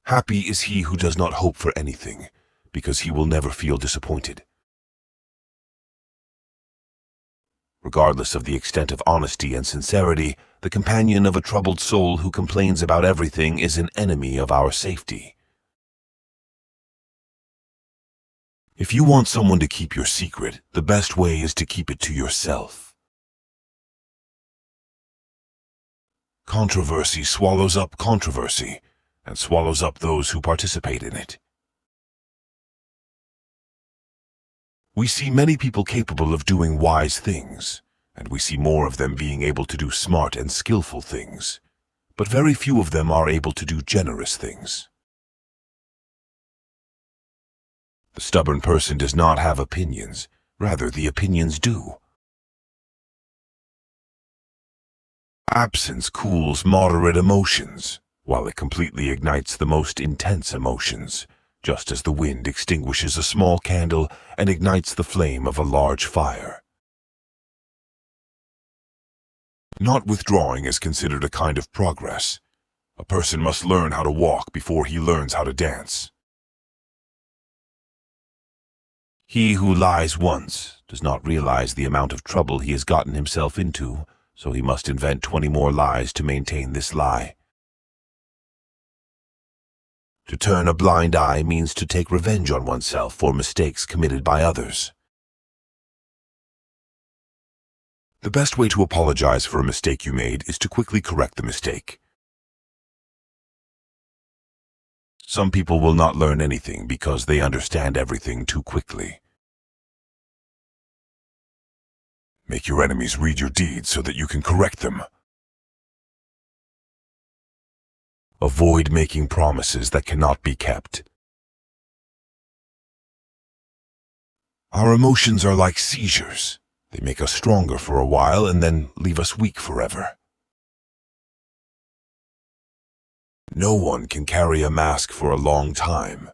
Happy is he who does not hope for anything, because he will never feel disappointed. Regardless of the extent of honesty and sincerity, the companion of a troubled soul who complains about everything is an enemy of our safety. If you want someone to keep your secret, the best way is to keep it to yourself. Controversy swallows up controversy, and swallows up those who participate in it. We see many people capable of doing wise things, and we see more of them being able to do smart and skillful things, but very few of them are able to do generous things. The stubborn person does not have opinions, rather the opinions do. Absence cools moderate emotions, while it completely ignites the most intense emotions, just as the wind extinguishes a small candle and ignites the flame of a large fire. Not withdrawing is considered a kind of progress. A person must learn how to walk before he learns how to dance. He who lies once does not realize the amount of trouble he has gotten himself into, so he must invent 20 more lies to maintain this lie. To turn a blind eye means to take revenge on oneself for mistakes committed by others. The best way to apologize for a mistake you made is to quickly correct the mistake. Some people will not learn anything because they understand everything too quickly. Make your enemies read your deeds so that you can correct them. Avoid making promises that cannot be kept. Our emotions are like seizures. They make us stronger for a while and then leave us weak forever. No one can carry a mask for a long time.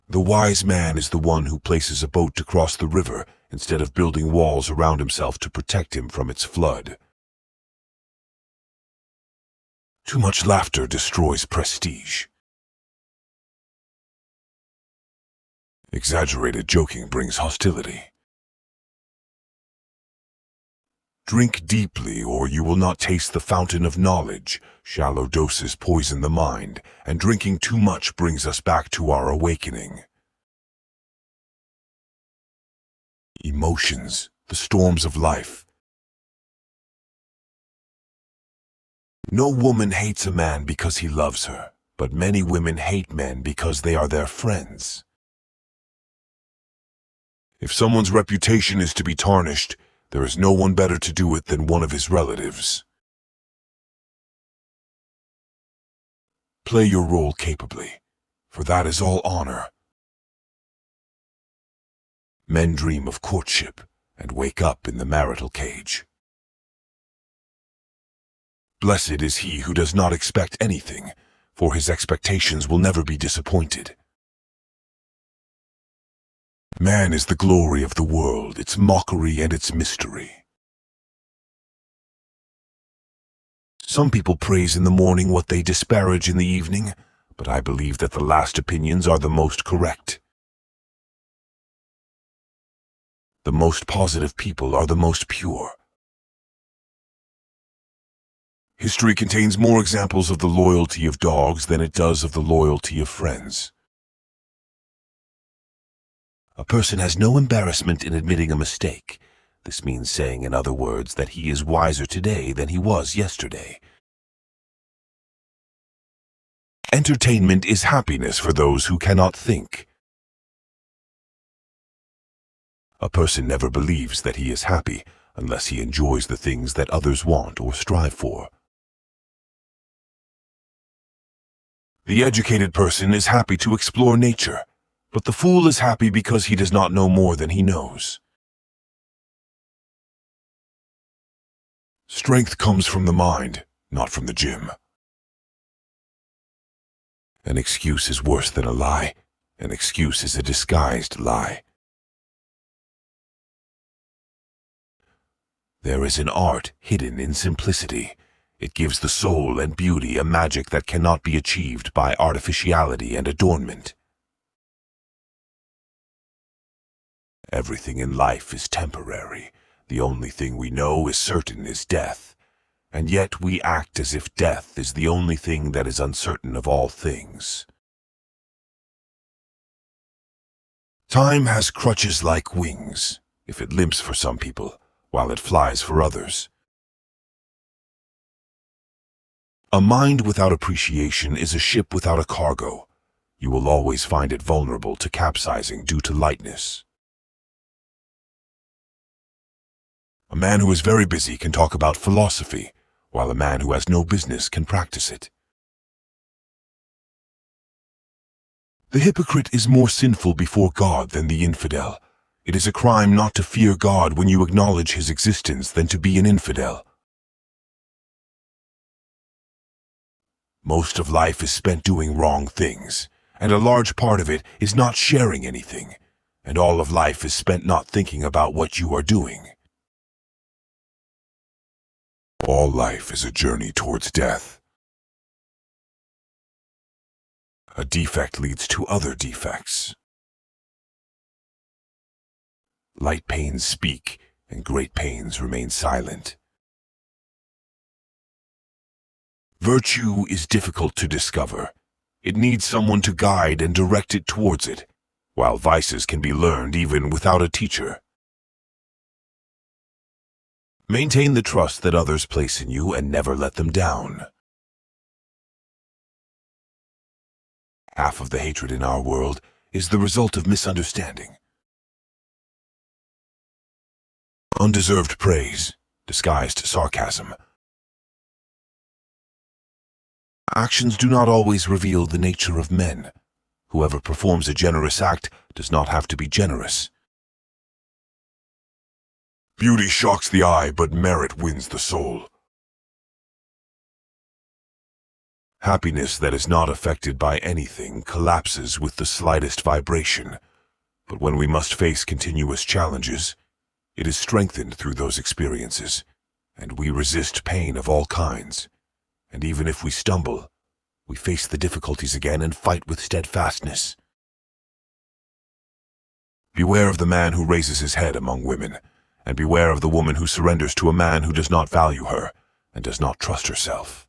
The wise man is the one who places a boat to cross the river instead of building walls around himself to protect him from its flood. Too much laughter destroys prestige. Exaggerated joking brings hostility. Drink deeply, or you will not taste the fountain of knowledge. Shallow doses poison the mind, and drinking too much brings us back to our awakening. Emotions, the storms of life. No woman hates a man because he loves her, but many women hate men because they are their friends. If someone's reputation is to be tarnished, there is no one better to do it than one of his relatives. Play your role capably, for that is all honor. Men dream of courtship and wake up in the marital cage. Blessed is he who does not expect anything, for his expectations will never be disappointed. Man is the glory of the world, its mockery and its mystery. Some people praise in the morning what they disparage in the evening, but I believe that the last opinions are the most correct. The most positive people are the most pure. History contains more examples of the loyalty of dogs than it does of the loyalty of friends. A person has no embarrassment in admitting a mistake. This means saying, in other words, that he is wiser today than he was yesterday. Entertainment is happiness for those who cannot think. A person never believes that he is happy unless he enjoys the things that others want or strive for. The educated person is happy to explore nature, but the fool is happy because he does not know more than he knows. Strength comes from the mind, not from the gym. An excuse is worse than a lie. An excuse is a disguised lie. There is an art hidden in simplicity. It gives the soul and beauty a magic that cannot be achieved by artificiality and adornment. Everything in life is temporary. The only thing we know is certain is death. And yet we act as if death is the only thing that is uncertain of all things. Time has crutches like wings, if it limps for some people, while it flies for others. A mind without appreciation is a ship without a cargo. You will always find it vulnerable to capsizing due to lightness. A man who is very busy can talk about philosophy, while a man who has no business can practice it. The hypocrite is more sinful before God than the infidel. It is a crime not to fear God when you acknowledge his existence than to be an infidel. Most of life is spent doing wrong things, and a large part of it is not sharing anything, and all of life is spent not thinking about what you are doing. All life is a journey towards death. A defect leads to other defects. Light pains speak, and great pains remain silent. Virtue is difficult to discover. It needs someone to guide and direct it towards it, while vices can be learned even without a teacher. Maintain the trust that others place in you and never let them down. Half of the hatred in our world is the result of misunderstanding. Undeserved praise, disguised sarcasm. Actions do not always reveal the nature of men. Whoever performs a generous act does not have to be generous. Beauty shocks the eye, but merit wins the soul. Happiness that is not affected by anything collapses with the slightest vibration. But when we must face continuous challenges, it is strengthened through those experiences, and we resist pain of all kinds. And even if we stumble, we face the difficulties again and fight with steadfastness. Beware of the man who raises his head among women, and beware of the woman who surrenders to a man who does not value her and does not trust herself.